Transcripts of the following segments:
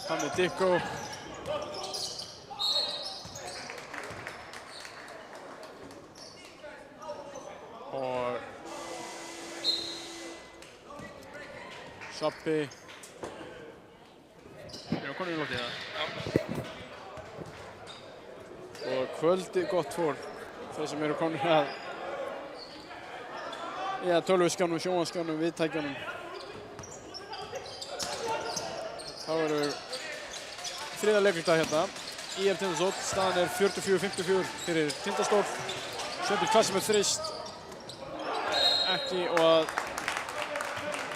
Hann Dikko. Og Sappi. Erum við komin í loftið það? Og kvöldið gott fólk. Þeir sem eru komin að tölvuskjánum, sjónvarpsskjánum, viðtækjunum. Þá eru þriðja leikluta hérna. IF Tindastóll, staðan er 44-54 fyrir Tindastóll. Sveinbjörn Klassi með þrist. Ekki og að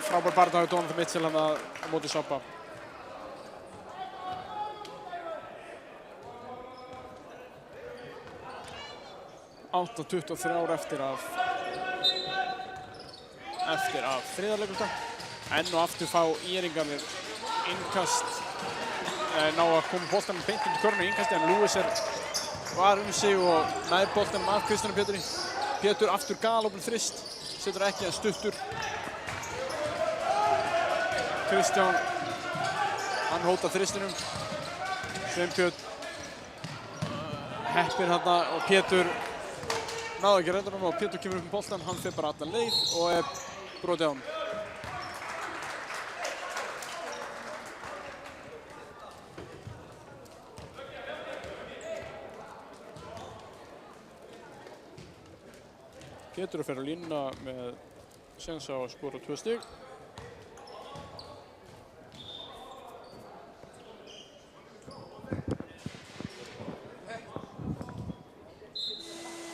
frábær barndagur Donald Mitchell hann á móti Sappa. Átta 23 eftir af þriðja leikluta. Enn og aftur fá ÍR-ingarnir innkast, ná að koma boltanum beint undir körnu í innkasti, en Lewis var sig og nær boltanum af Kristjáni Péturi. Pétur aftur galopin þrist, setur ekki að stuttur. Kristján, hann hótar þristinum. Sveinbjörn heppir þarna og Pétur náði ekki reyndanum og Pétur kemur upp með boltan. Hann fer bara alla leið og brotið á hann. Pétur fer á línuna með séns á að skora 2 stig.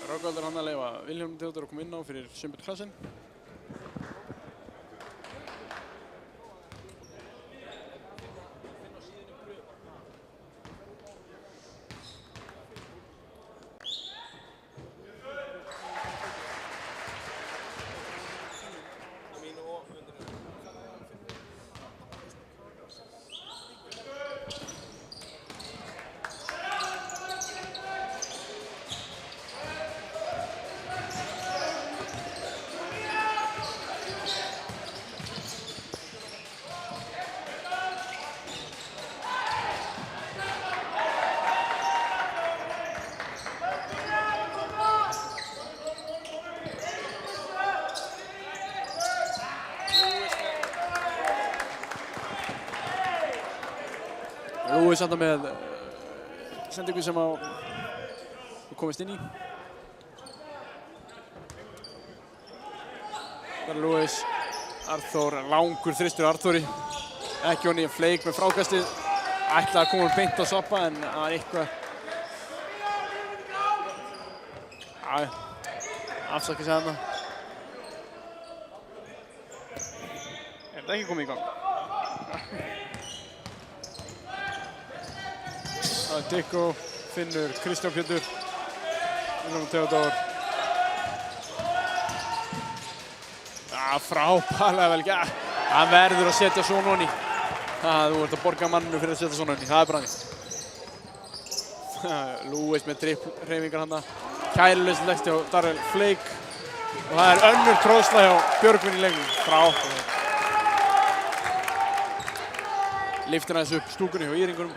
Rákvaldur hann að leyfa Vilhjálmi Theodór að koma inn á fyrir Sveinbjörn Klassen. Lewis enda með sendingu sem á komist inn í. Það er Lewis, Arþór, langur þristur Arþóri. Ekki honni fleik með frákastið. Ætlaði að koma beint á Sappa en það er eitthvað. Afsakið sig þarna. Er þetta ekki komið í gang? Dikko finnur Kristján Pétur, Vilhjálmur Theodór. Frábærlega vel gert. Hann verður að setja svona honni. Þú ert að borga manninu fyrir að setja svona honni. Það er brandið. Lewis með dripphreyfingar handa. Kæruleysið leggst hjá Darrell Flake. Og það er önnur tróðsla hjá Björgvin í leiknum. Frábærlega. Lyftir aðeins upp stúkunni hjá ÍR-ingunum.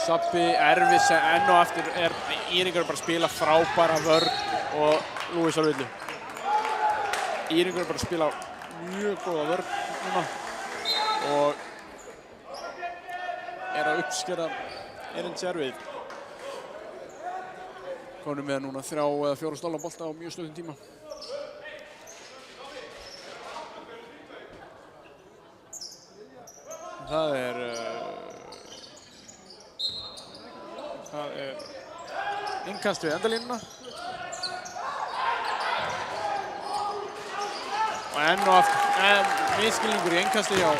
Sappi erfis enn og aftur ÍR-ingar bara að spila frábæra vörn og Lewis á villu. ÍR-ingar bara að spila mjög góða vörn núna og að uppskera erindserfið. Komum með núna 3 eða 4 stóla bolta á mjög stuttum tíma. Það er innkast við endalínuna. Og enn og aftur, misskilningur í innkasti hjá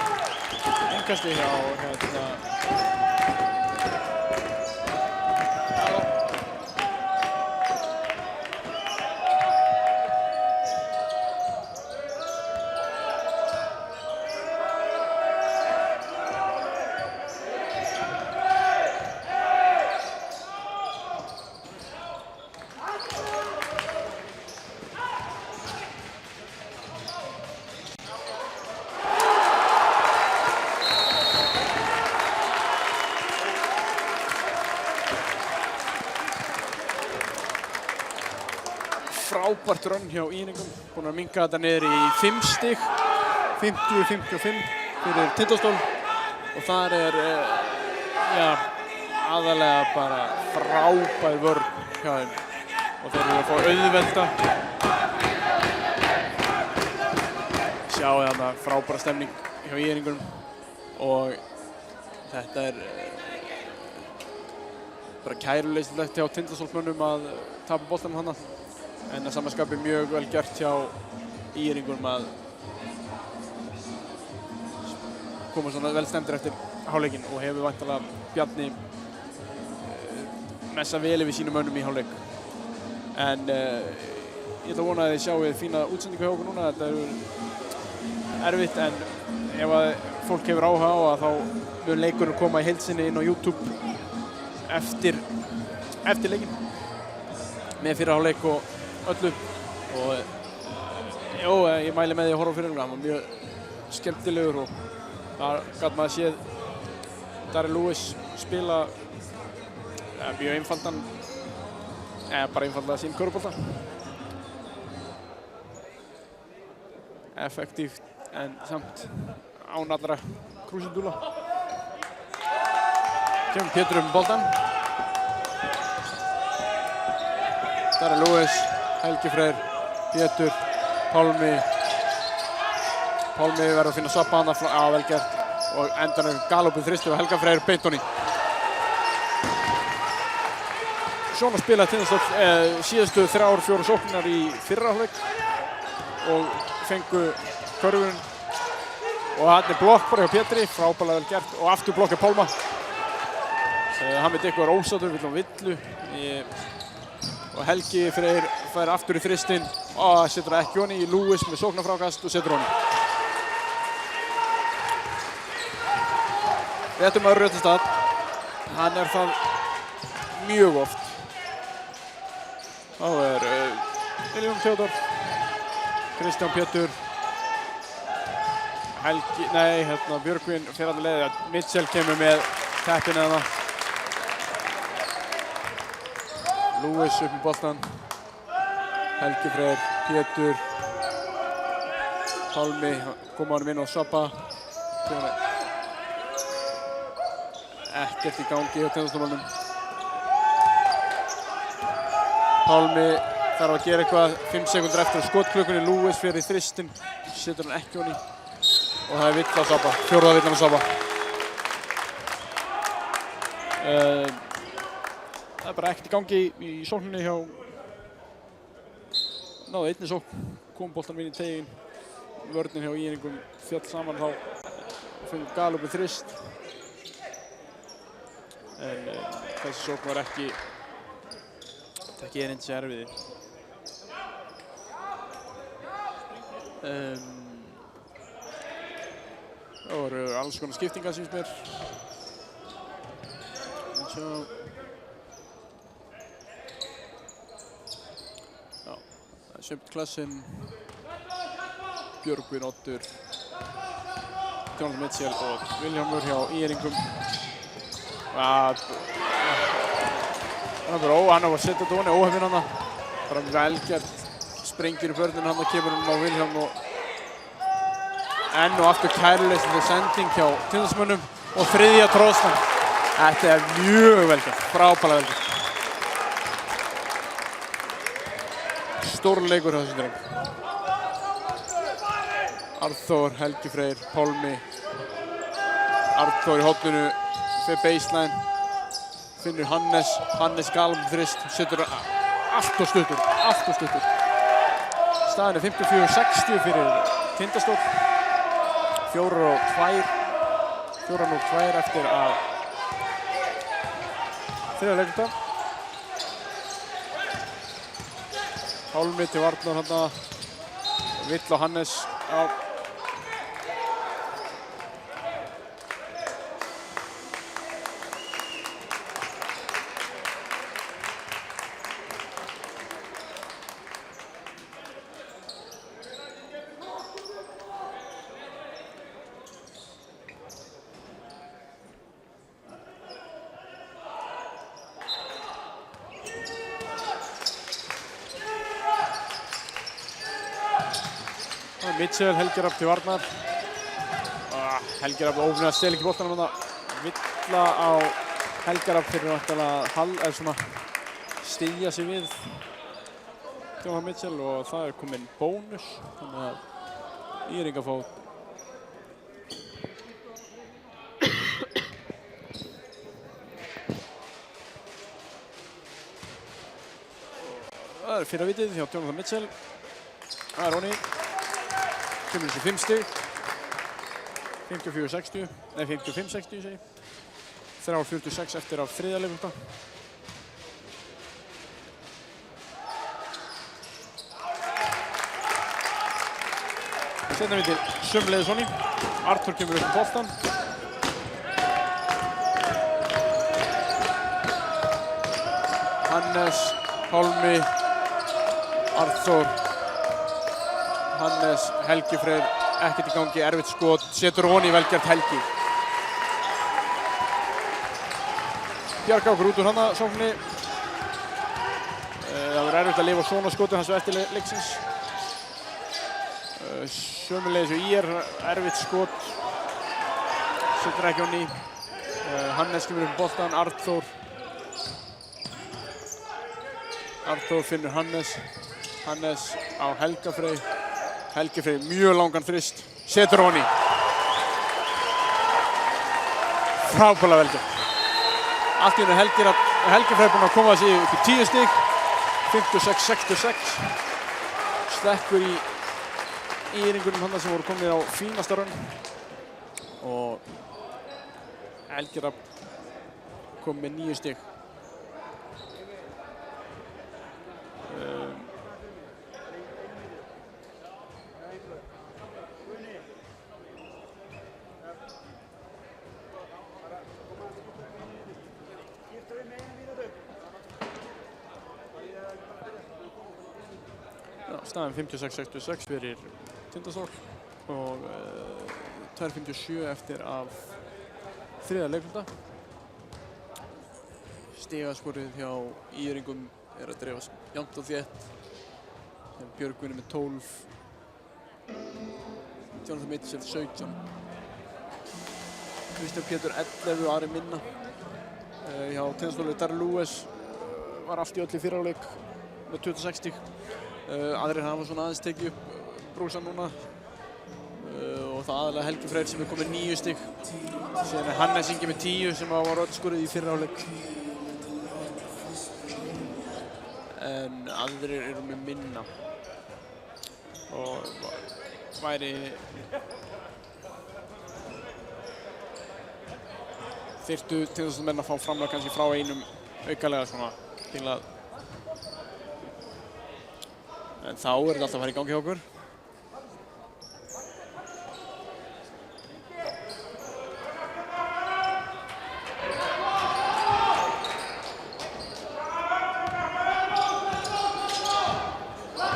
frábært rönn hjá Íringum, búin að minnka þetta niður í 5 stig, 50-55 fyrir Tindastól og þar aðalega bara frábær vörn hjá þeim og þeir eru að fá auðvelda. Sjáu þarna frábæra stemning hjá Íringunum og þetta bara kæruleysilegt hjá Tindastólsmönnum að tapa boltanum þarna en að sama skapi mjög vel gert hjá Íringunum að koma svona vel stemdir eftir hálfleikinn og hefur væntanlega Bjarni messað vel yfir sínum mönnum í hálfleik. En ég ætla að vona að þið sjáu fína útsendingu hjá okkur núna. Þetta erfitt en ef að fólk hefur áhuga á að þá mun leikurinn koma í heild sinni inn á YouTube eftir leikinn með fyrri hálfleik og öllu og ég mæli með því að horfa á fyrir hann var mjög skemmtilegur og þar gat maður séð Darrell Lewis spila mjög einfaldan bara einfallega sín körfubolta effektíft en samt án allra krúsindúla. Kemur Pétur boltan. Darrell Lewis, Helgi Freyr, Pétur, Pálmi verður að finna svappa hana vel gert og endanum galopið þristu og Helga Freyr beint honni. Svona spilaði Tindastóll síðustu 3-4 sóknar í fyrra hálfleik og fengu körfurinn og hann blokk bara hjá Pétri, frábærlega vel gert og aftur blokk hjá Pálma. Hann veit eitthvað ósáttur, vill á villu og Helgi Freyr fær aftur í þristinn og setur það ekki honni í Lewis með sóknarfrákast og setur honni. Réttum maður Rötestad, hann það mjög oft. Þá Viljón Theodor, Kristján Pétur, Helgi, Björgvin fer allir leiðið að Mitchell kemur með teppinu þarna. Lewis upp í boltan, Helgi Freyr, Pétur, Pálmi, koma honum inn og svappa. Ekkert í gangi hjá Tindastólsmönnum. Pálmi þarf að gera eitthvað 5 sekúndur eftir á skotklukkunni. Lewis fer í þristinn, setur hann ekki honni og það vill á svappa, 4. villan á svappa. Það bara ekkert í gangi í sókninni hjá náðu einni sókn, kom boltanum inn í teginn. Vörnin hjá Íringum féll saman þá fengur galopið þrist. En þessi sókn var ekki eins erfiði. Það voru alls konar skiptingar síns mér. Já, það sumt klassinn, Björgvin Oddur, Jonathan Mitchell og Vilhjálmur hjá Íringum. Hann var að setja þetta honni, óhefinn hana. Bara velgert, sprengir í börninu hann og kemur hann á Vilhjálm og enn og aftur kærleysandi sending hjá Tindastólsmönnum og 3. tróðstan. Þetta mjög velgert, frábærlega velgert. Stórleikur hjá þessum dreng. Arþór, Helgi Freyr, Pálmi. Arþór í horninu, fer baseline. Finnur Hannes galopið þrist, setur allt og stuttur. Staðan 54-60 fyrir Tindastóll. 4-2 eftir að þriðja leikluta. Pálmi til varnar þarna, Vill og Hannes á. Mitchell, Helgi Rafn til varnar. Helgi Rafn ófnir að stela ekki boltanum þarna. Villa á Helga Rafn fyrir að svona styðja sig við Jóhann Mitchell og það kominn bónus. Þannig að Íringar fá það fyrra vitið hjá Jóhann Mitchell. Það Ronny. Kemur þessi 5 stig. 54-60, nei 55-60 segi. 3:46 eftir af þriðja leikluta. Seinna vitið sömuleiðis Ronny. Arthur kemur upp boltan. Hannes, Pálmi, Arthur, Hannes, Helgi Freyr, ekkert í gangi, erfitt skot, setur Ronny velgjart Helgi. Bjarga okkur út úr hana sókninni. Það verður erfitt að lifa svona skotu hans eftir leiksins. Sömuleiðis og IR, erfitt skot, setur ekki Ronny. Hannes kemur upp boltan, Arthur finnur Hannes. Hannes á Helga Frey. Helgi Frey mjög langan þrist. Setur Ronny. Frábærlega velgjart. Allt í einu Helgi Frey búinn að koma sig upp í 10 stig. 56-66. Slekkur í Íringunum hann sem voru komnir á fínasta raun. Og Helgi Rafn kom með 9 stig. Staðan 56-66 fyrir Tindastól og 2:57 eftir af þriðja leikluta. Stigaskorið hjá Íringum að dreifast jafnt og þétt. Björgvin með 12, Jonathan Mitchell 17, Kristján Pétur 11 og Ari minna. Hjá Tindastóli Darrell Lewis var allt í öll í fyrri hálfleik með 26 stig. Aðrir hafa svona aðeins tekið upp brúsan núna og það aðalega Helgi Freyr sem komið 9 stig. Síðan Hannes Ingi með 10 sem var öll skorið í fyrri hálfleik. En aðrir eru með minna og væri þyrftu Tindastólsmenn að fá framlag kannski frá einum aukalega svona til að en þá þetta alltaf að fara í gangi hjá okkur.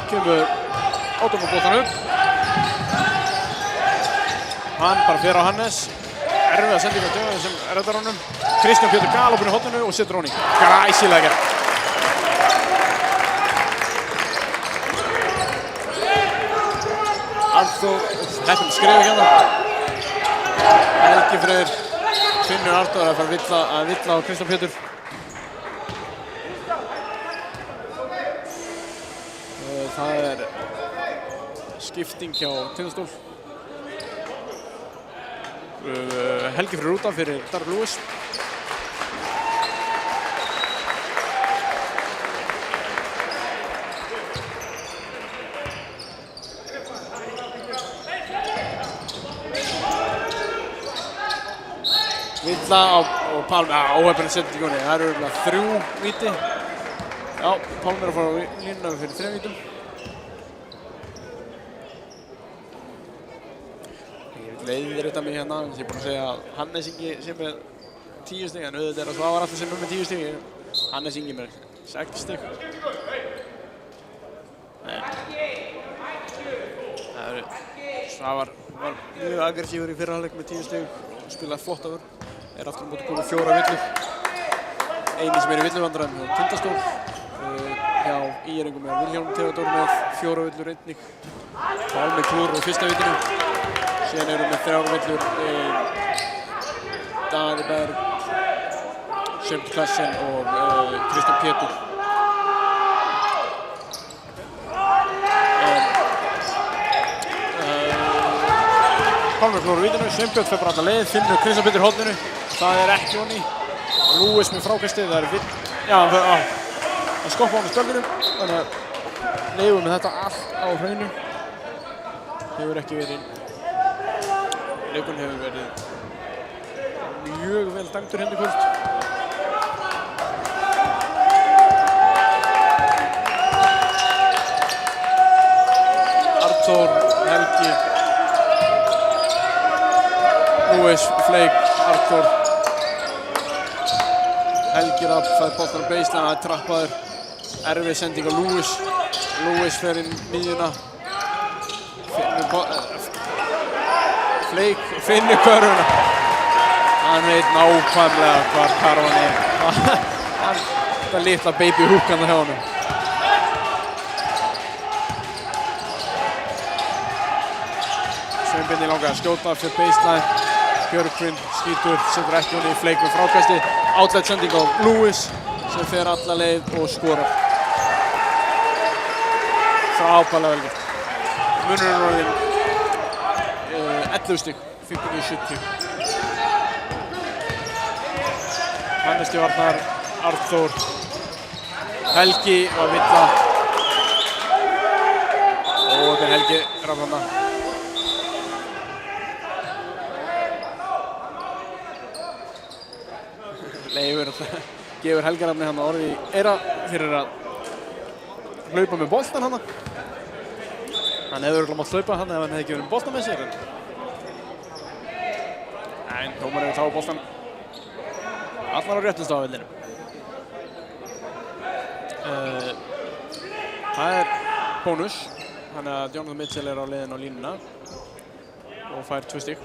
Kemur Óttar með boltann upp. Hann bara fer á Hannes. Erfið að senda ykkur dögum sem reddar honum. Kristján Pétur galopinn í horninu og setur Ronny. Glæsilega gert. Arthur, heppinn skrifa ekki hérna. Helgi Freyr finnur Arthur að fara að villa á Kristján Pétur. Það skipting hjá Tindastól. Helgi Freyr út af fyrir Darrell Lewis. Villa og Pálmi, óheppinn að setja í góðni. Það eru örugglega 3 víti. Já, Pálmi að fara á línuna fyrir 3 vítum. Ég vil leiðrétta mig hérna, ég er búinn að segja að Hannes Ingi sem með 10 stig, en auðvitað að Svavar Atli sem með 10 stig. Hannes Ingi með 6 stig. Svavar var mjög aggressífur í fyrra hálfleik með 10 stig. Spilaði flott afur. Aftur á móti komið 4 villur. Eini sem í villuvandræðum hjá Tindastól. Hjá Íringum Vilhjálm Theodór með 4 villur einnig. Pálmi klúr úr fyrsta vitinu. Síðan erum við 3 villur. Daði Berg, Sjöfn Klassen og Kristján Pétur. Pálmi klúr úr vitinu, Sveinbjörn fer bara alla leið, finnur Kristján Pétur horninu. Það ekki honni. Lewis með frákastið, það vill... Já, hann skoppa hann í stöldunum. Þannig að leifum við þetta allt á hreinu. Hefur ekki verið... Leikurinn hefur verið mjög vel dæmdur hérna í kvöld. Arnþór, Helgi, Lewis, Fleik, Arnþór. Helgi Rapp fær boltan á baseline, það trappaður. Erfið sending á Lewis. Lewis fer inn miðjuna. Fleik finnur körfuna. Hann veit nákvæmlega hvar karvan er. Það litla baby húkan hjá honum. Sveinbjörn langaði að skjóta fyrir baseline. Björgvin skýtur, setur ekki honni í Fleik með frákasti. Outlet sending á Lewis sem fer alla leið og skorar. Frábærlega vel gert. Munurinn orðinn 11 stig, 59-70. Hannes Varnar, Arnþór, Helgi var villa. Og Helgi Rafnanna. Leifur gefur Helga Rafni hann orðið í eyra fyrir að hlaupa með boltan hann. Hann hefði örugglega mátt hlaupa hann ef hann hefði ekki verið með boltan með sér. En dómarinn hefur táið boltan allar á réttum stað á vellinum. Það bónus. Þannig að Jonathan Mitchell á leiðin á línuna og fær 2 stig.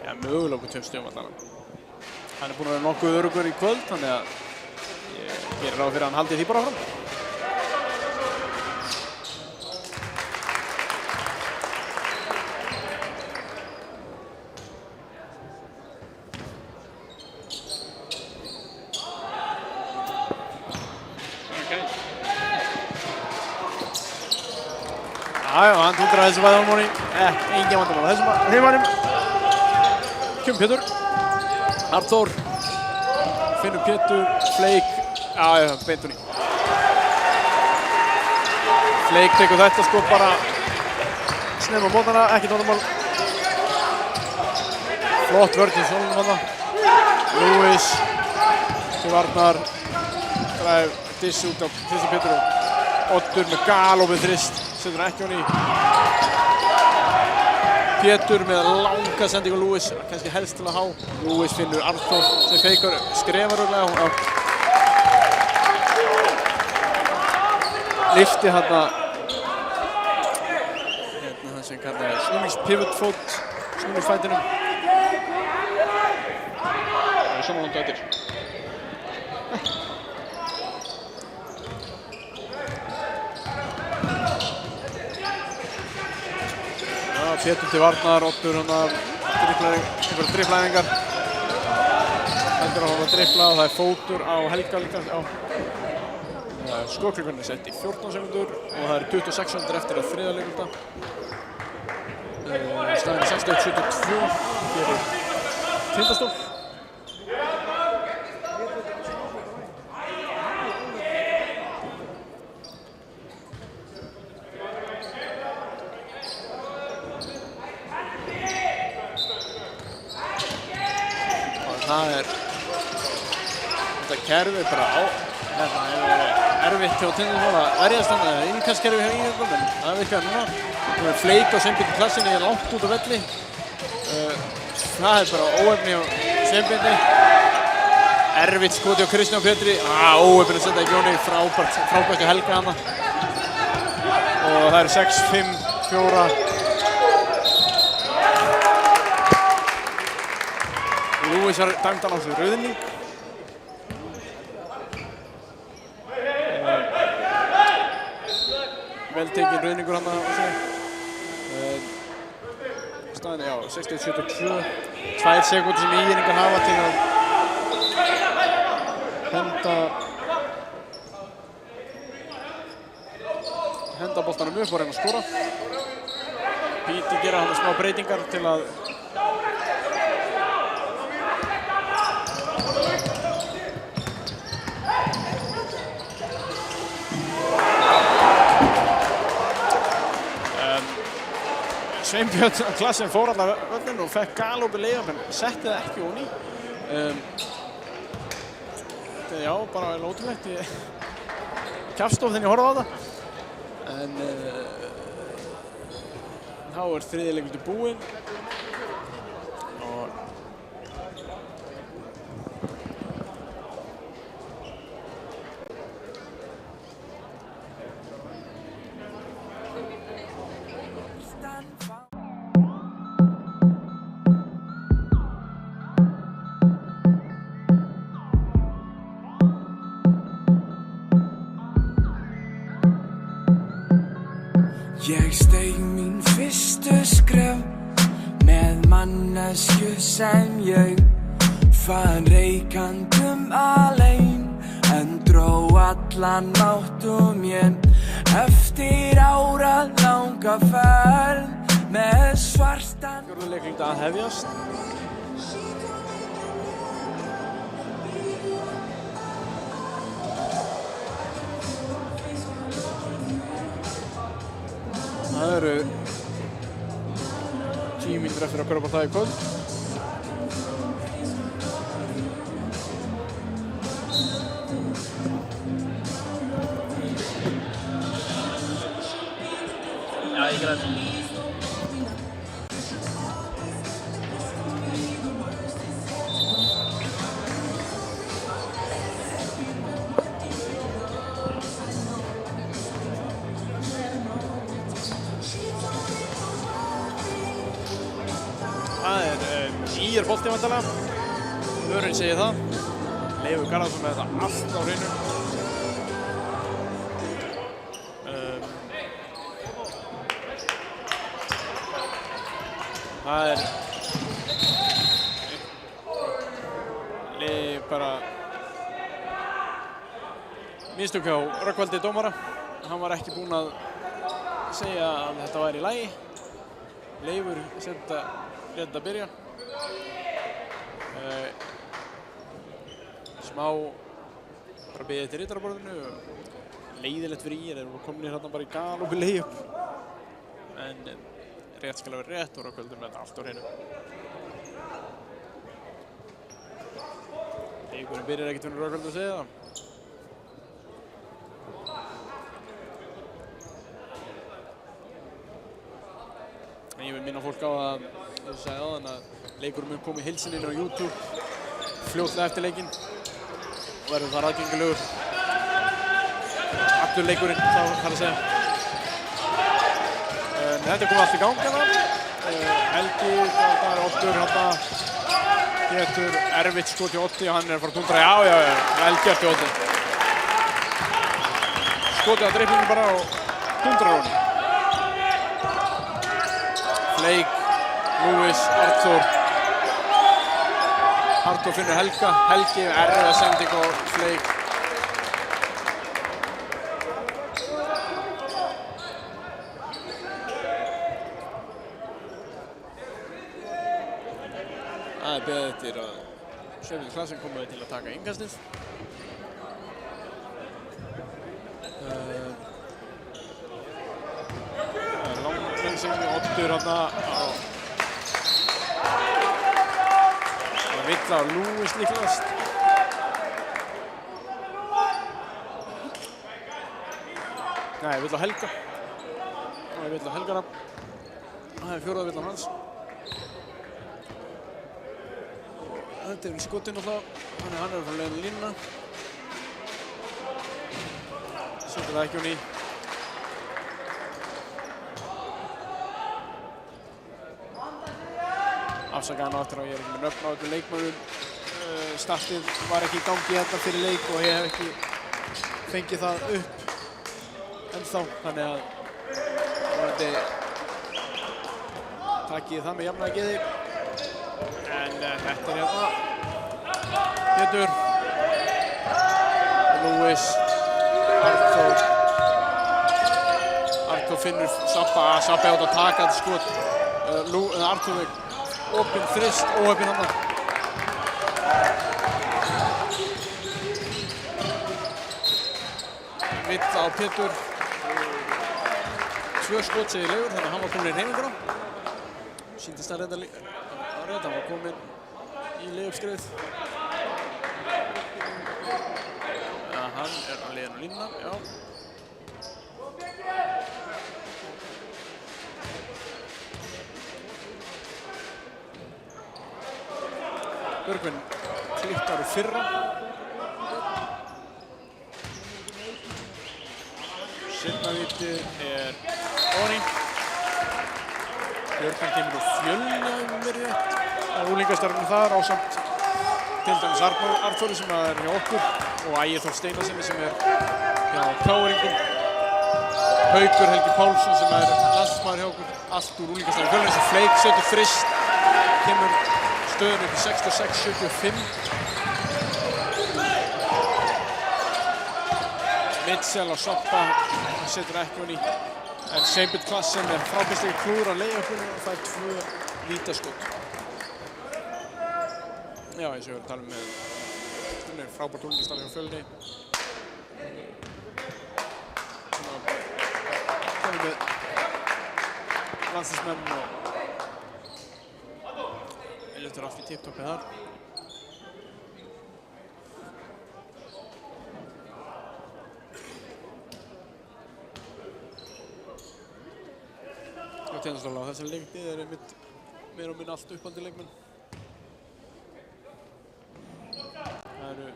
Já, mögulega 2 stigum allan. Hann búinn að vera nokkuð öruggur í kvöld, þannig að ég gerir ráð fyrir að hann haldi því bara áfram. Jájá, hann túldrar þessu væðalmóni. Engin vandamál á þessum heimanum. Kjum Pétur. Arnþór. Finnur Pétur. Fleik. Jájá, beint hún í. Fleik tekur þetta sko bara snemma á mótana, ekkert vandamál. Flott vörn til Sólunum þarna. Lewis. Til Varnar. Dræf diss út á Kristján Pétur og Oddur með galopið þrist. Setur ekki honni í. Pétur með langa sendingu á Lewis, kannski helst til að há. Lewis finnur Arnþór sem feikar, skrefar örugglega. Lyfti hérna það sem kallaði snúningspivotfót, snúningsfætinum. Það er svona langt eftir. Pétur til Varnar, Oddur drifflæðingar. Heldur að hafa driffla og það er fótur á Helga líka. Skokklukkan er sett í 14 sekundur og það eru 26 sekundur eftir að þriðja leikluta. Staðan er 61-72 fyrir Tindastól. Þetta kerfi bara á, þetta hefur verið erfitt hjá Tindastól að verjast hann eða innkastkerfi hjá Íngjöldum, en það virkar núna. Það er Fleik á Sveinbjörni klassinni langt út á velli. Það er bara óefni hjá Sveinbjörni. Erfitt skoti á Kristján Pétri. Óefni að setja í gjóni, frábært hjá Helga hana. Og það eru 6-5-4. Lewis har dæmt hann á þessu rauðning. vel tekinn ruðningur hann á sig. Staðan, já, 61-72. 2 sekúndur sem Írningar hafa til að henda boltanum upp og reyna að skora. Píti gera hann smá breytingar til að Sveinbjörn Klassen fór alla völlin og fekk galopið layup en setti það ekki ofan í. Já, bara vel ótrúlegt. Ég kjafstóð þegar ég horfði á það. En þá þriðji leikur búinn. Og Ég steig mín fyrstu skref með mannesku sem ég fann reikandum alein en dró allan áttum ég eftir áralanga ferð með svartan fjórði leikur að hefjast. Það eru 10 mínútur eftir að kaupa það í kvöld. Já, ég græði. Ír bolti vantarlega. Örinn segir það. Leifur Garðarsson með þetta allt á hreinu. Það bara mistök hjá Rögnvaldi dómara. Hann var ekki búinn að segja að þetta væri í lagi. Leifur rétt að byrja. Smá bara beðið til riddaraborðinu. Leiðilegt fyrir Ír, þeir voru komnir hérna bara í galopið layup. En rétt skal vera rétt og Rögnvaldur með þetta allt á hreinu. Leikurinn byrjar ekkert fyrir Rögnvaldur að segja það. En ég vil minna fólk á að, eins og sagði áðan, að leikurinn mun koma í heilsinni inn á YouTube fljótlega eftir leikinn og verður þar aðgengilegur allur leikurinn, þarf að segja. Þetta komið allt í gang hérna. Helgi, það er Oddur hérna. Getur erfitt skot í Oddi og hann er að fara að tundra. Já, vel gert í Oddi. Skotið að dreifingin bara og tundrar honum. Fleik, Lewis, Arthur. Arthur finnur Helga. Helgi, erfið sending og Fleik. Það er beðið eftir að Sveinbjörn Klassen komi til að taka innkastið. Það er langmennsing, Oddur hérna á Villa og Lewis líklegast. Nei, Villa og Helga. Það er Villa og Helga. Það er fjórða Villa hans. Þetta er í skotinn og það. Hann er frá leiðinu línuna. Setur það ekki hún í. Afsakaði hann áttur og ég er ekki með nöfn á öllum leikmönnum. Startið var ekki í gangi hérna fyrir leik og ég hef ekki fengið það upp ennþá. Þannig að vonandi takið það með jafnaði geði. En þetta hérna. Pétur. Lewis. Arthur finnur Sappa átt að taka þetta skot. Arthur með opinn þrist, óheppinn hann. Vill á Pétur. 2 skot segir Leifur, þannig að hann var komin í hreyfinguna. Sýndist það reynda hann var komin í leiðuppskrifið. Ja, hann á leiðinu línuna, já. Björgvin klikkar úr fyrra. Seinna vítið ofan í. Björgvin kemur úr Fjölni það er unglingastarfinu þar ásamt til dæmis Arnþóri sem er hjá okkur og Ægir Þór Steinarsinni sem er hjá KR-ingum. Haukur Helgi Pálsson sem er landsmaður hjá okkur. Allt úr unglingastarfinu Fjölni sem Fleik setur þrist. Kemur stöðun upp í 66-75. Mitchell á Soppa setur ekki hún í. En Seimbjörn Klassen er frábærslega klúður á layupinu og fær 2 vítaskot. Já, eins og við erum að tala með Stunni er frábært unglingastarf hjá Fjölni. Komum með landsliðsmenn og Elliot allt í tipptoppi þar. Tindastóla á þessari leikti eru meira og minna allt uppaldi leikmenn. Það eru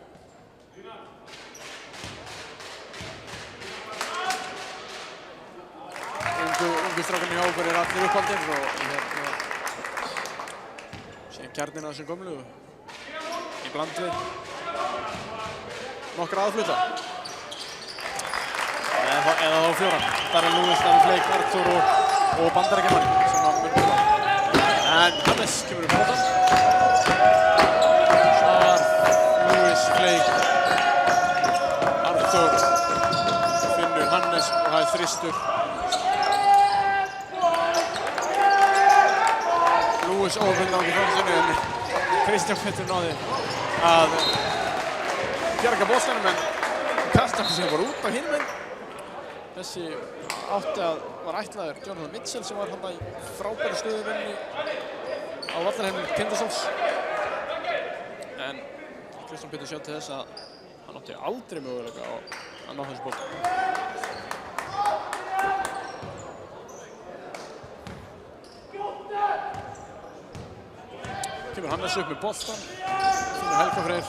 ungu strákarnir hjá okkur allir uppaldir og síðan kjarninn af þessum gömlu í bland við nokkra aðfluta. Eða þá 4. Þar er Lewis, þar er Fleik, Arthur og bandarækjamanni sem var mun koma. En Hannes kemur upp bótan. Svar, Lewis, Fleik, Arthur, finnur Hannes og það er þristur. Lewis ófinn á ekki framstunni en Kristján Pétur náði að bjarga boltanum en kastar sem var út á hinum einn. Þessi var ætlaður Jonathan Mitchell sem var hann í frábæru stöðuvinni á vallarheimili Tindastóls. En Kristján Pétur sjá til þess að hann átti aldrei möguleika á að ná þessu bolta. Kemur Hannes upp með boltan. Finnur Helga Freyr,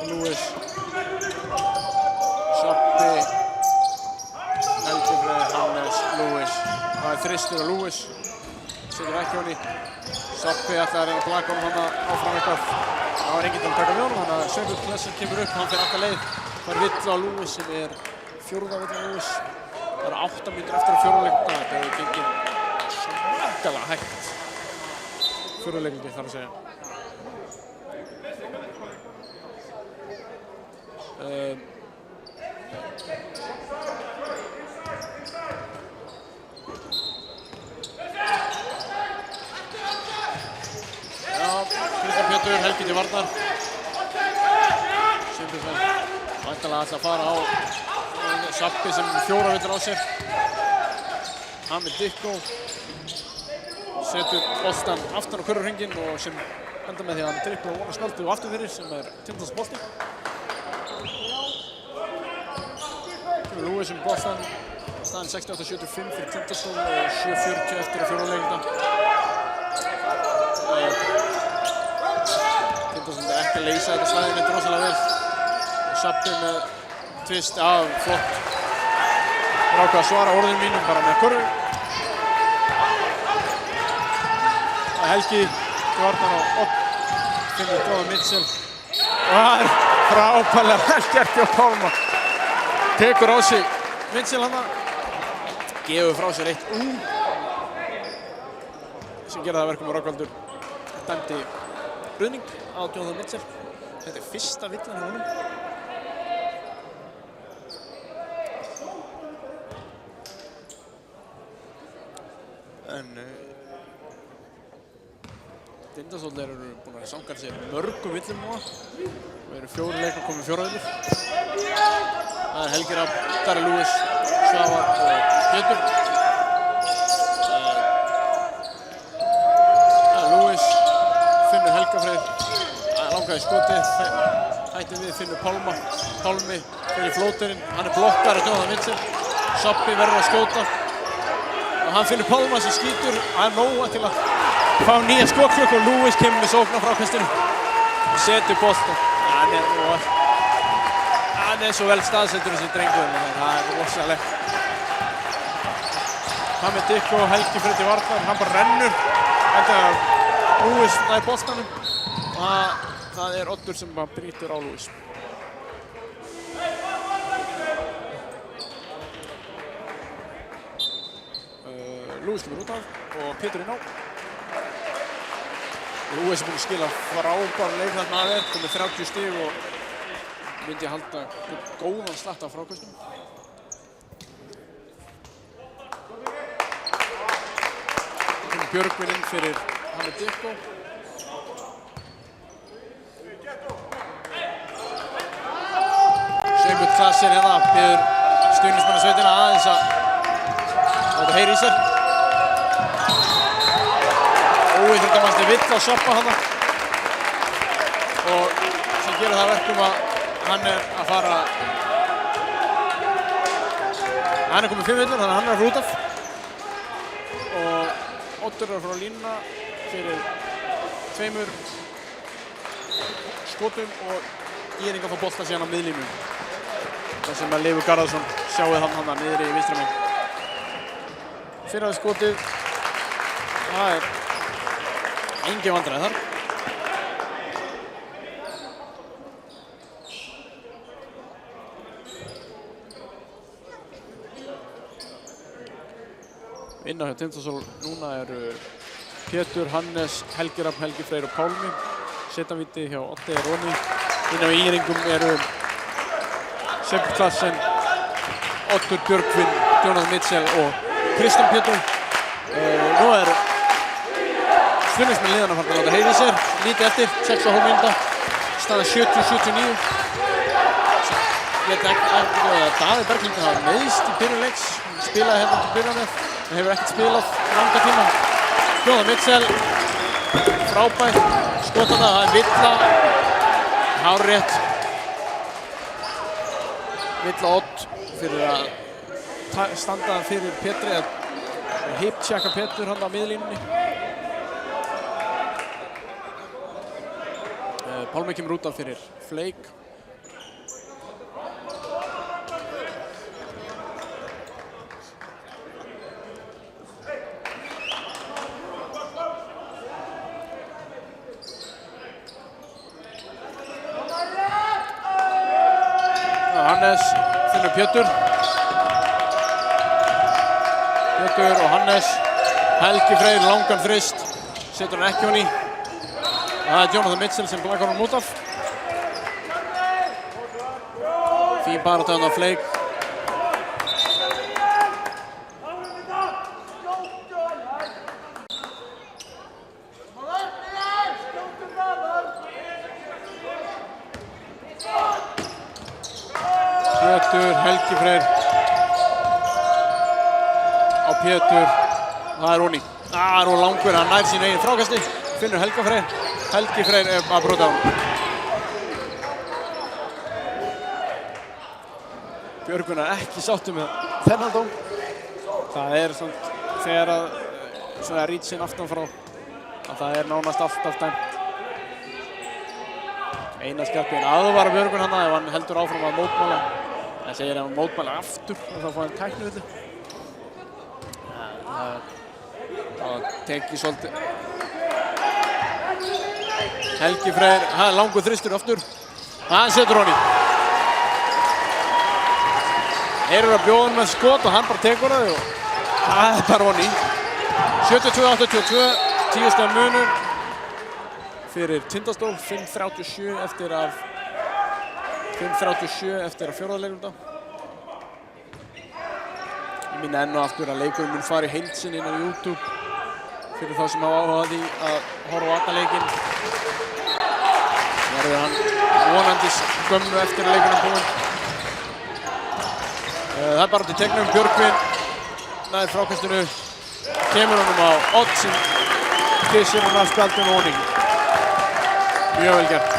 Lewis, Sappi, Helgi Freyr, Hannes, Lewis. Það er þristur og Lewis. Setur ekki honni. Sappi ætlaði að reyna að blaka honum hann áfram eitthvað. Það var enginn til að taka við honum, þannig að Seimbjörn Klassen kemur upp, hann fer alltaf leið. Það er vill á Lewis sem er 4. vill á Lewis. Það eru 8 mínútur eftir á fjóruleikluta. Þetta hefur gengið svakalega hægt. Fjóruleikluti þarf að segja. Kristján Pétur, Helgi til varnar. Seimbjörn væntanlega ætla að fara á Sappi sem 4 villir á sér. Hamid Dikko setur boltan aftan á kurrarhringinn og sem enda með því að hann dribblar ofan á snöldu og aftur fyrir sem er Tindastóls bolti. Kemur Lewis með boltan. Staðinn 68-75 fyrir Tindastól og 7:40 eftir að fjóruleikluta. Tindastóll er ekki að leysa þetta svæði neitt rosalega vel. Sappi með tvist af flott. Það er ákveð að svara orðum mínum bara með kurru. Það er Helgi til varnar á Odd. Finnur góðan Mitchell. Og það er frábærlega vel gert hjá Pálma. Tekur á sig Mitchell hana. Gefur frá sér eitt sem gera það að verkum og Rögnvaldur dæmdi ruðning á Jonathan Mitchell. Þetta fyrsta villan hjá honum. En Tindastóll eru búin að samkara sér mörgum villum núna. Það eru 4 leikar komið 4 villur. Það er Helgi Rafn, Darri Lewis, Svavar og Pétur. Lewis finnur Helga Freyr, langaði skotið, hætti við, finnur Pálma. Pálmi fyrir flóterinn, hann blokkar að Jonathan Mitchell. Sappi verður að skjóta. Og hann finnur Pálma sem skýtur, hann nóga til að fá nýja skotklukku og Lewis kemur með sókn á frákastinu og setur boltan. Hann er svo vel staðsettur þessi drengur, það er rosalegt. Hamid Dikko og Helgi Freyr til varnar, hann bara rennur. Þetta Lewis nær boltanum og það er Oddur sem brýtur á Lewis. Lewis kemur út af og Pétur inn á. Lewis er búinn að skila frábær leik þarna að þér, komið 30 stig og myndi að halda góðan slatt af frákastum. Það komið Björgvin inn fyrir Hamid Dikko. Sveinbjörn Klassen hérna, biður stuðningsmannasveitina aðeins að láta heyra í sér. Óíþróttamannslið vill að Sappa hana og sem gerir það verkum að hann er að fara hann er komið 5 villur, þannig að hann er að fara út af og Oddur er að fara á línuna fyrir 2 skotum og Írningar fá bolta síðan á miðlínu þar sem að Leifur Garðarsson sjáið hann niðri í vinstri megin. Fyrra skotið, það er engin vandræði þar. Inn á hjá Tindastóll núna eru Pétur, Hannes, Helgi Rafn, Helgi Freyr og Pálmi. Setavíti hjá Oddi og Róni. Inn á Íringum eru Sveinbjörn Klassen, Oddur Björgvin, Jonathan Mitchell og Kristján Pétur. Nú er stuðningsmenn liðanna farnir að láta heyra í sér. Lítið eftir, 6,5 mínúta. Staða 70-79. Ég veit ekki að Daði Berglundur hafa meiðst í byrjun leiks. Hann spilaði hérna til byrja með. Hann hefur ekkert spilað langa tíma. Jonathan Mitchell, frábært. Skotana, það er villa. Hárrétt. Villa Odd fyrir að standa fyrir Pétri að hip-tjekka Pétur hann á miðlínunni. Pálmi kemur út af fyrir Fleik. Hannes finnur Pétur. Pétur og Hannes. Helgi Freyr langan þrist. Setur hann ekki honni. Það er Jonathan Mitchell sem blakar hann út af. Fín barátta þarna á Fleik. Pétur, Helgi Freyr á Pétur. Það er honni. Það er hún langur, hann nær sín eigin frákasti. Finnur Helga Freyr. Helgi Freyr er að brota á hann. Björgvin er ekki sáttur með þennan dóm. Það er svona þegar að svona rýtsinn aftan frá að það er nánast alltaf dæmt. Einar Skarpín aðvara Björgvin hann ef hann heldur áfram að mótmæla. Það segir að hann mótmæla aftur og þá fá hann tæknivillu. Það tekið svolítið. Helgi Freyr, það er langur þristur aftur. Hann setur honni. Þeir eru að bjóða hann með skot og hann bara tekur það og það er bara honni. 72-82, 10 stiga munur fyrir Tindastól, 5:37 eftir að fjórða leikurinn dag. Ég minni enn og aftur að leikurinn mun fara í heild sinni inn á YouTube fyrir þá sem hafa áhuga á því að horfa á allan leikinn. Verður hann vonandi skömmu eftir að leikurinn er búinn. Það er bara til tegnum. Björgvin nær frákastinu, kemur honum á odd sem kyssir hann af spjaldinu og óningi. Mjög vel gert.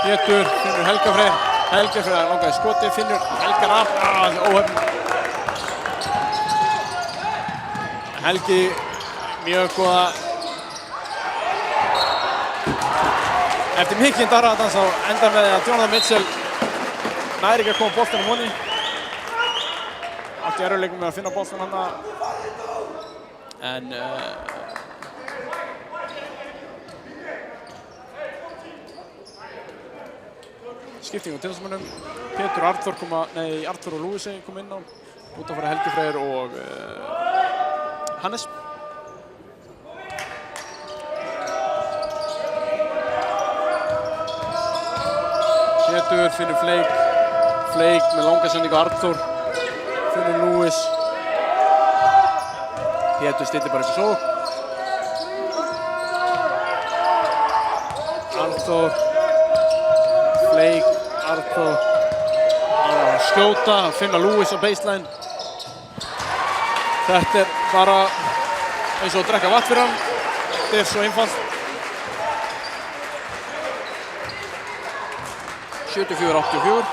Pétur finnur Helga Freyr. Helga Freyr langaði skoti, finnur Helga Rapp. Óhefn. Helgi mjög góða. Eftir mikinn darraðans þá endar með að Jonathan Mitchell nær ekki að koma boltanum honni. Átti erfiðleikum með að finna boltan hana. En skipting á Tindastólsmönnum. Arthur og Lúisi kom inn á. Út að fara Helgi Freyr og Hannes. Pétur finnur Fleik með langasendingu Arthur. Finnur Lúis. Pétur stillir bara upp í sókn. Arthur. Fleik, Arthur. Skjóta, finna Lúis á baseline. Þetta er bara eins og að drekka vatn fyrir hann. Þetta er svo einfalt. 74-84.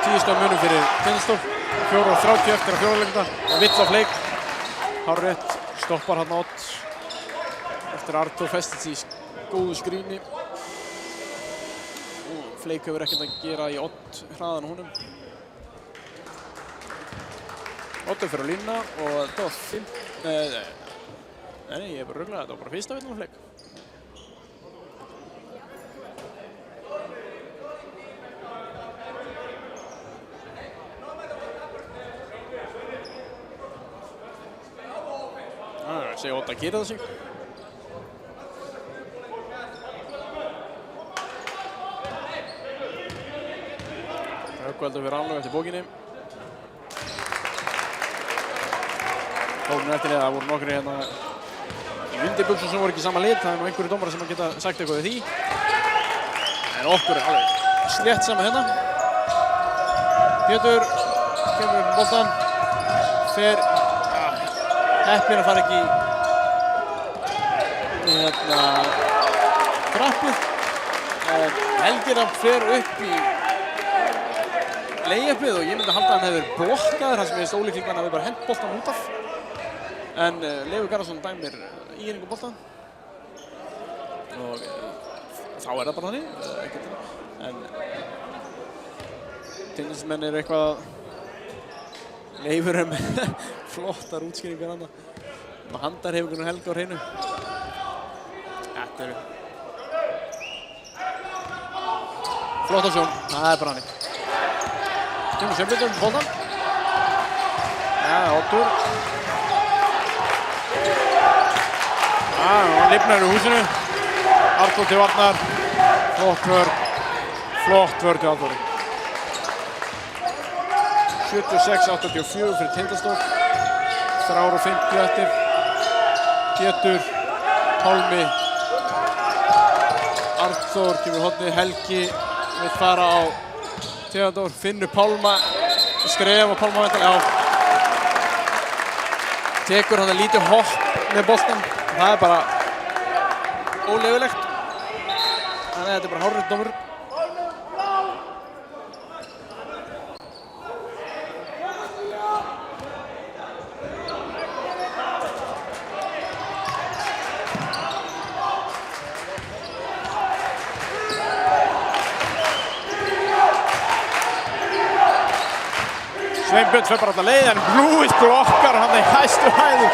10 stiga munur fyrir Tindastól. 4:30 eftir að fjórða leikurinn. Vill á Fleik. Hárrétt, stoppar hann átt. Eftir að Arthur festist í góðu skríni. Fleik hefur ekkert að gera í odd hraðan á honum. Oddur fyrir á línuna og þetta var Nei, ég er bara ruglaður. Þetta var bara fyrsta villan á Fleik. Segja Odd að gera það sig. Rökkveldur fyrir Rannlaug eftir bókinni. Tóknum eftir það voru nokkri hérna í undirbuxum sem voru ekki í sama lit. Það er nú einhverju dómarar sem geta sagt eitthvað við því. En okkur er alveg slétt sama hérna. Pétur kemur upp boltan. Fer heppinn að fara ekki í trappið. Helgi Rapp fer upp í layupið og ég myndi að halda að hann hefur blokkaður, það sem er ólíklegt að við bara hent boltan út af. En Leifur Garðarsson dæmir íringu boltan. Og þá er það bara þannig, en Tindastólsmenn eru eitthvað Leifur er með flottar útskýringar hann. Handarhefingunum Helga á hreinu. Þetta eru flotta sjón, það er bara hann. Kemur Sveinbjörn með boltan. Oddur. Hann lifnar í húsinu. Arthur til varnar. Flott vörn til Arthur. 76-84 fyrir Tindastól. 3:50 eftir. Pétur, Pálmi, Arthur kemur hornið. Helgi vill fara á Theodór, finnur Pálma, skref og Pálma vendan, já. Tekur hann að lítið hopp með boltan. Það er bara óleyfilegt. Þannig að þetta er bara hárrétt dómur. Sveinbjörn fer bara alla leið, en Lúis blokkar hann í hæstu hæðu.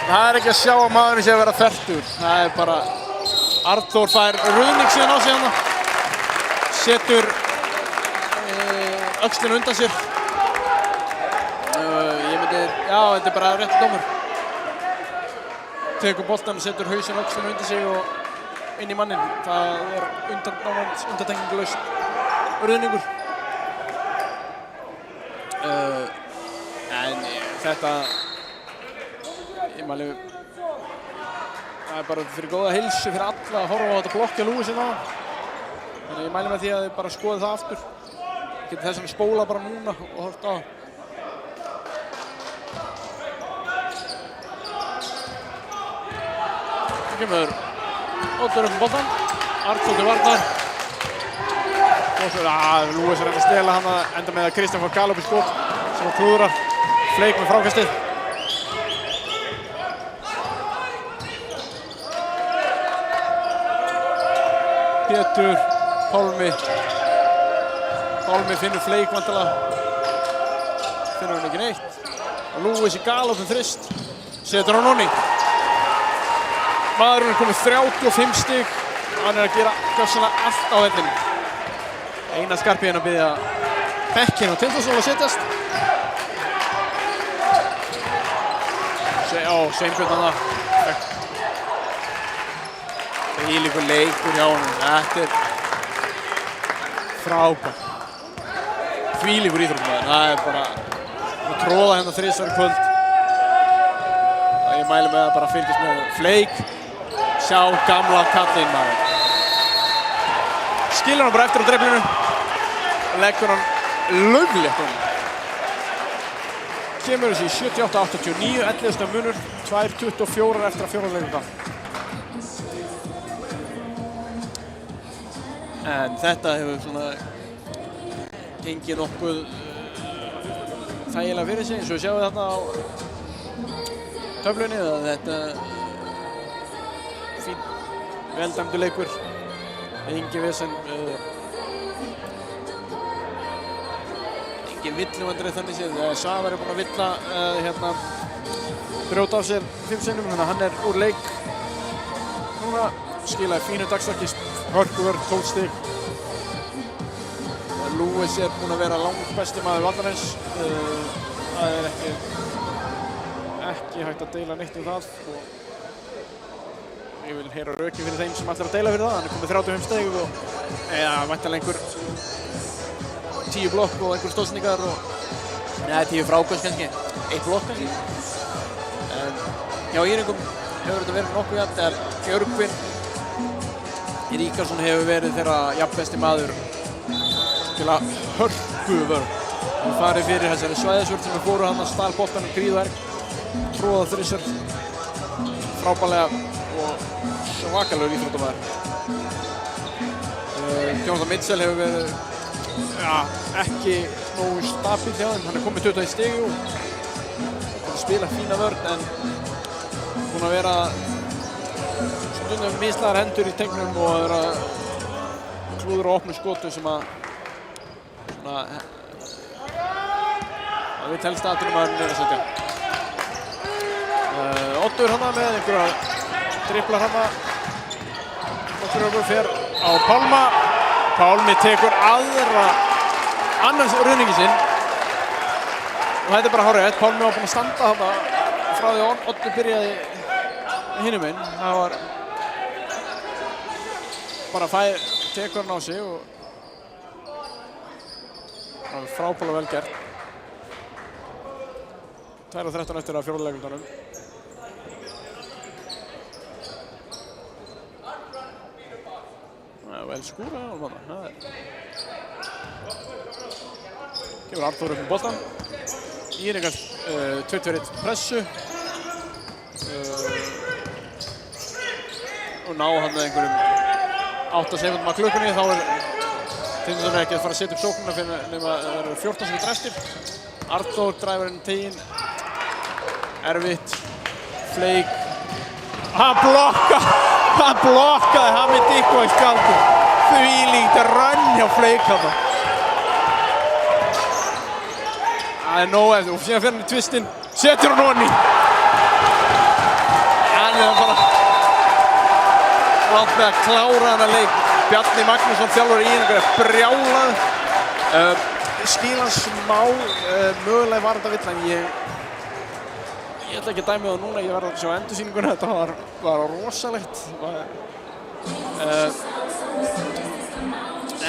Það er ekki að sjá að maðurinn sé að vera þertur. Það er bara Arthur fær ruðning síðan á sig hann. Setur öxlinu undan sér. Ég myndi, Já, þetta bara rétti dómur. Tekur boltann, setur hausinn öxlina undir sig og inn í manninn. Það undantekningarlaust ruðningur. En þetta, ég mæli, það bara fyrir góða heilsu fyrir alla að horfa á þetta blokkja Lewis hérna. Þannig ég mæli með því að þið bara skoði það aftur. Getið þess að spóla bara núna og horft á það. Það kemur Oddur upp boltann, Arnþór til varnar. Og svo Lewis reyna að stela hana, enda með að Kristján fór galop í skot sem að klúðrar. Fleik með frákastið. Pétur, Pálmi finnur Fleik vantilega. Finnur hann ekki neitt. Og Lewis í galopum þrist. Setur hann onni. Maðurinn er komið 35 stig. Hann er að gera gjörsamlega allt á vellinum. Einar Skarphéðinn að biðja bekkinn og Tindastóll að setjast. Sveinbjörn þarna. Þvílíkur leikur hjá honum. Þetta er frábært. Þvílíkur íþróttamaður. Það er bara að tróða hérna þrisvar í kvöld. Ég mæli með að bara fylgjast með Fleik. Sjá gamla kallinn maður. Skilur hann bara eftir á dreflinu og leggur hann lauflétt honum. Kemur þessi í 78-89, 11. munur, 2:24 eftir að fjórða leikunda. En þetta hefur svona gengið nokkuð þægilega fyrir sig, eins og við sjáum þarna á töflunni að þetta fín, veldæmdur leikur, engin vesen, engin villuvandrið þannig séð. Svavar er búinn að villa brjóta af sér 5 sinnum, þannig að hann er úr leik núna. Skilaði fínu dagsverki, hörkuvörn, 12 stig. Lewis er búinn að vera langbesti maður vallarins. Það er ekki hægt að deila neitt það. Og ég vil heyra rökin fyrir þeim sem ætlar að deila fyrir það. Hann er komið 35 stig og væntanlega einhver 10 blokk og einhver stóðsendingar og 10 fráköst kannski, 1 blokk kannski. En hjá Írengum hefur þetta verið nokkuð jafnt þegar Björgvin Ríkharðsson hefur verið þeirra jafnbesti maður til að hörkuvörn. Hann farið fyrir þessari svæðisvörn sem fóru hann að stala boltanum gríðverk, tróða þrisvar frábærlega og svakalegur íþróttamaður. Jonathan Mitchell hefur verið ekki nógu stabíll hjá þeim. Hann er komið 21 stig og spila fína vörn en búinn að vera stundum mislaðar hendur í tegnum og vera klúður á opnu skotu sem að það vill helst aðtunum að hann er að setja. Oddur hana með einhverja dribblar hana. Oddur fer á Pálma. Pálmi tekur annars ruðningin sinn. Og þetta er bara hárrétt. Pálmi var búinn að standa hana frá því að Oddur byrjaði hinum einn. Það var bara tekur hann á sig og það var frábærlega vel gert. 2:13 eftir að fjórða leikundanum. Vel skúra á hann. Kemur Arnþór upp boltann. Írengjar 2-1 pressu. Og ná hann með einhverjum 8 sekúndum af klukkunni. Þá er Tindastóll ekki að fara að setja upp sóknuna fyrir nema það eru 14 sekúndur eftir. Arnþór dræfir inn teginn. Erfitt. Fleik. Hann blokkaði Hamid Dikko í skjaldum. Þvílíkt rönn hjá Fleik þarna. Það er nóg eftir og síðan fer hann í tvistinn. Setur hann onni. Hann er bara langt með að klára þennan leik. Bjarni Magnússon, þjálfari Írengjar, er brjálaður. Skil hann smá, mögulega var þetta vill en Ég ætla ekki að dæmi það núna, ég verði að sjá endursýninguna, þetta var rosalegt.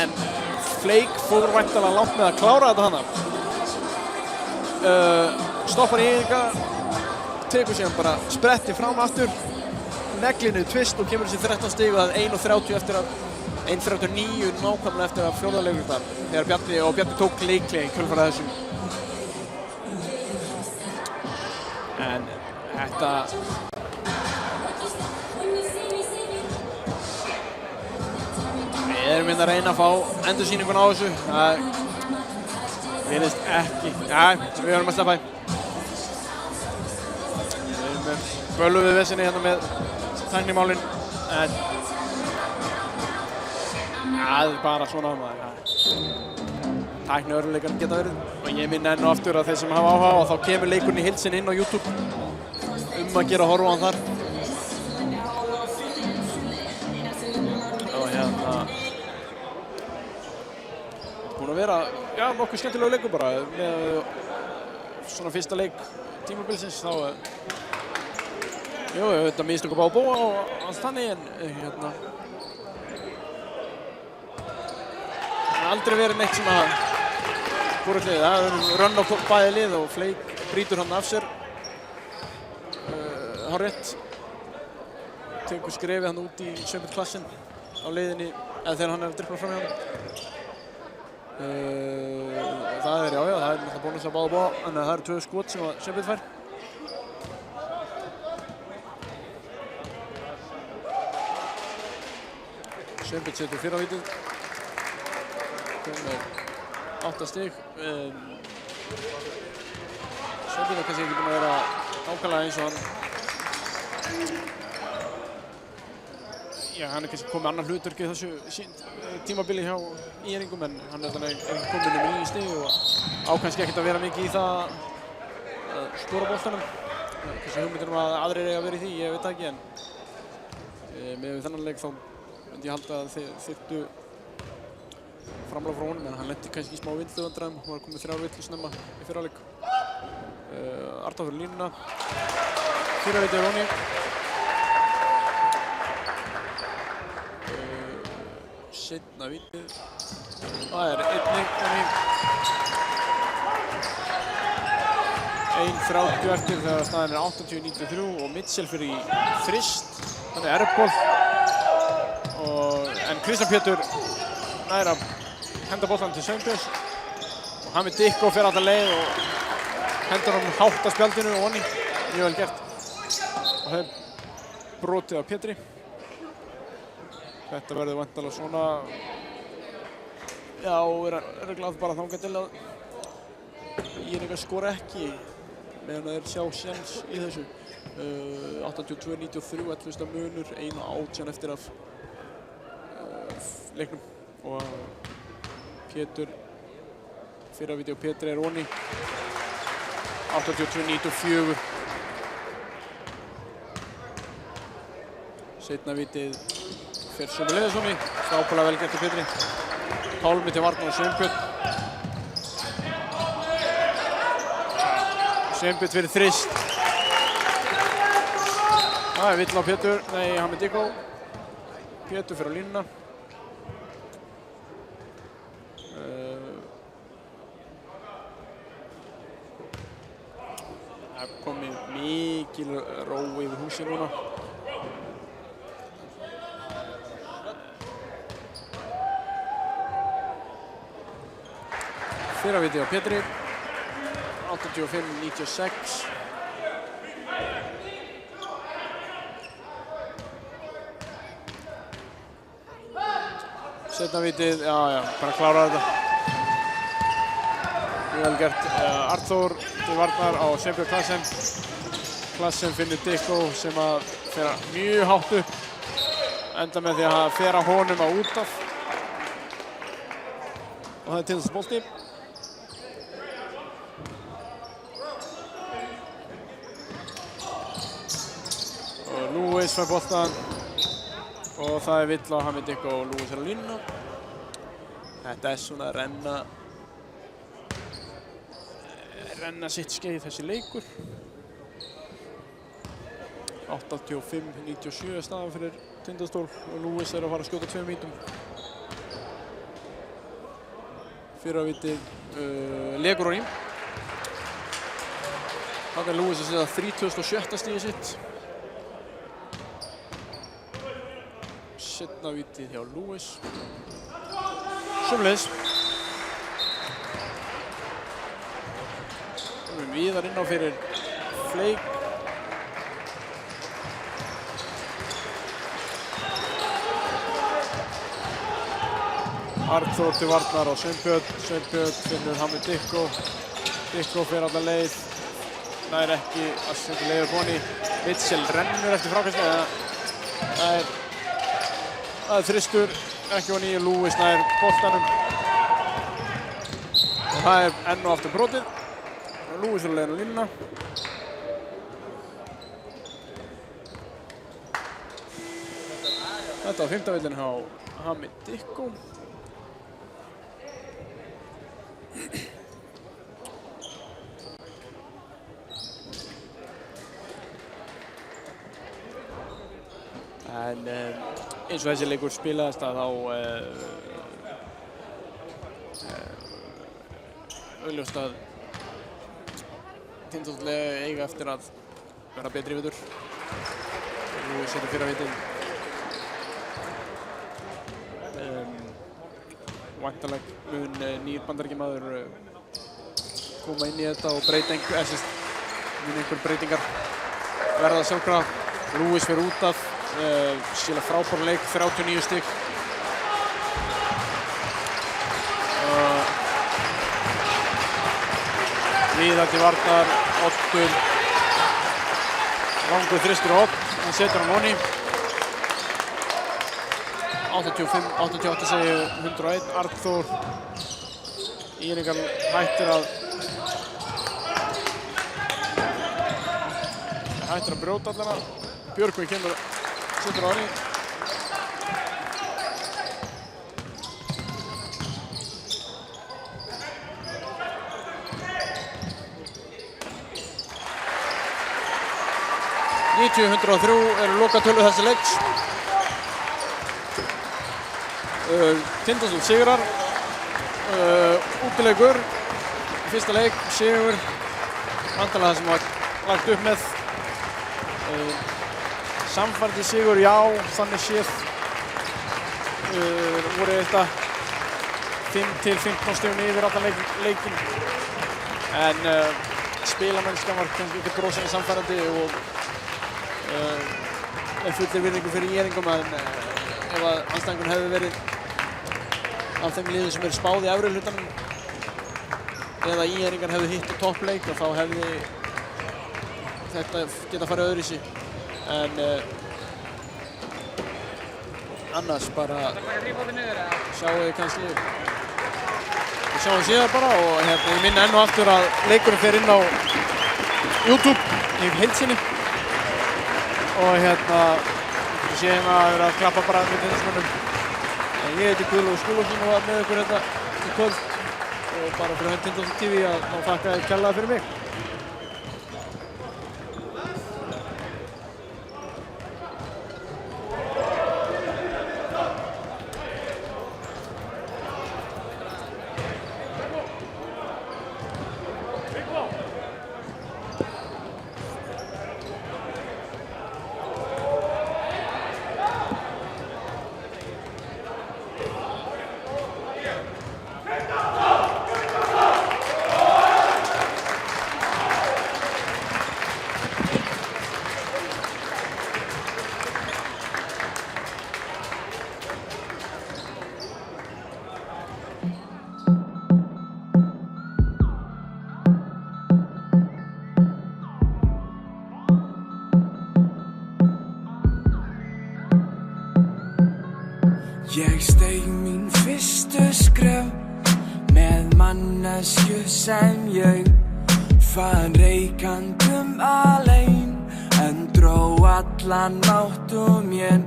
En Flake fór væntanlega langt með að klára þetta hana. Stoppar í yfirga, tekur síðan bara spretti fram aftur, neglinu tvist og kemur þessi 13 stig og það er 1:30 eftir að 1:39 nákvæmlega eftir að fjórða leikurinn þegar Bjarni tók leiklega í kjölfarið þessu. En þetta við erum að reyna að fá endursýningun á þessu. Það virðist ekki. Já, við erum að sleppa því. Við erum með bölvu við vesinni hérna með tæknimálin. En það er bara svona maður. Tækniörðuleikar geta verið. Og ég minn enn og aftur að þeir sem hafa áhuga og þá kemur leikurinn í heild sinni inn á YouTube að gera horfa á hann þar. Og hérna búinn að vera, já, nokkuð skemmtilegu leikur bara með svona fyrsta leik tímabilsins þá jú, þetta mistök að bá og búa og allt þannig en hérna aldrei verið neitt svona hvort lið, það er rönn á bæði lið og Flake brýtur hann af sér hárrétt tekur skrefið hann út í sömurklassinn á leiðinni eða þegar hann er að dribbla fram hjá hann. Það er, já, það er náttúrulega bónus að báða bóða en það eru 2 skot sem að Sömbit fær. Sömbit setur fyrra vítið. Með 8 stig. Sömbit er kannski ekki búinn að vera nákvæmlega eins og hann já, hann er kannski komið annar hlutverk í þessu tímabili hjá ÍR-ingum en hann er þannig ekki komið með 9 stig og á kannski ekkert að vera mikið í það að skora boltanum. Kannski hugmyndir að aðrir eiga að vera í því, ég veit ekki en með þennan leik þá myndi ég halda að þeir þyrftu framlag frá honum en hann lenti kannski í smá vindluvandræðum, hann var komið 3 villu snemma í fyrra leik. Arnór fyrir línuna, fyrra vitið er Róni. Seinna vítið. Það er einnig 1:30 eftir þegar staðan er 80-93 og Mitchell fyrir í þrist. Þannig er erfból. En Kristján Pétur nær að henda boltan til Sveinbjörns. Og hann með Dikko fer alla leið og hendur hann hátt að spjaldinu og onni. Mjög vel gert. Og það er brotið af Pétri. Þetta verður væntanlega svona, já, er glað bara þangað til að ÍR skora ekki meðan þeir sjá séns í þessu. 82-93, 11 munur, 1:18 eftir af leiknum og Pétur, fyrra vídeó Pétur er onni, 82-94. Seinna vítið fyrir sömuleiðis honni, frábælega vel gert til Pétri. Pálmi til varnar og Sveinbjörn. Sveinbjörn fyrir þrist. Það er vill á Pétur, nei, hann með Dikko. Pétur fyrir á línuna. Það er komið mikil ró yfir húsið núna. Fyrra vitið á Pétri, 85-96. Seinna vitið, já, bara klára þetta. Mjög vel gert. Arnþór til varnar á Sveinbjörn Klassen. Klassen finnur Dikko sem að fer mjög hátt upp. Enda með því að fer að honum á út af. Og það er til þessi bolti. Lewis fær boltan og það er vill á Hamid Dikko og Lewis er á línuna. Þetta er svona að renna sitt skeið þessi leikur. 85-97 staðan fyrir Tindastól og Lewis að fara að skjóta 2 vítum. Fyrra vitið legur á rím. Þarna er Lewis að setja 37. stigið sitt. Seinna vitið hjá Lewis. Sömuleiðis. Viðar inn á fyrir Flake. Arnþór til varnar á Sveinbjörn. Sveinbjörn finnur Hamid Dikko. Dikko fer alla leið. Nær ekki að setja leið upp honni. Mitchell rennur eftir frákastlega. Það er þristur. Ekki honni. Lewis nær boltanum. Og það er enn og aftur brotið. Lewis er að leiðin á línuna. Þetta var 5. villin hjá Hamid Dikko. En eins og þessi leikur spilaðist að þá augljóst að Tindastóll eiga eftir að vera betri í vetur. Nú setur fyrra vitið. Væntanlega mun nýr Bandaríkjamaður koma inn í þetta og breyta einhver breytingar verða sjálfkrafa. Lewis fer út af, skila frábæran leik, 39 stig. Viðar til varnar, Oddur. Rangur þristur á Odd, hann setur hann honni. 85-88 segir 101, Arnþór. Íringar hættir að brjóta allana. Björgvin kemur, setur á honni. eru lokatölur þessi leiks. Tindastóll sigrar. Útileikur. Fyrsta leik, sigur. Vandalega það sem var lagt upp með. Samfærandi sigur, já, þannig séð. Voru þetta 5-15 stigum yfir allan leikinn. En spilamennskan var kannski ekki grósinni samfærandi og fullir virðingu fyrir ÍR-ingum, en ef að andstæðingurinn hefði verið af þeim liðum sem eru spáð í efri hlutanum eða ÍR-ingar hefðu hitt á toppleik og þá hefði þetta geta farið öðruvísi. En annars bara sjáum við kannski við sjáum síðar bara og ég minna enn og aftur að leikurinn fer inn á YouTube í heild sinni og við séum að vera að klappa bara með Tindastólsmönnum. Ég heiti Guðlaugur Skúlason og var með ykkur hérna í kvöld og bara fyrir hönd Tindastóll TV að þakka þér kærlega fyrir mig. Ég steig mín fyrstu skref með manneskju sem ég fann reikandum alein en dró allan nátt mér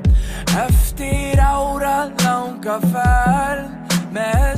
eftir áralanga ferð með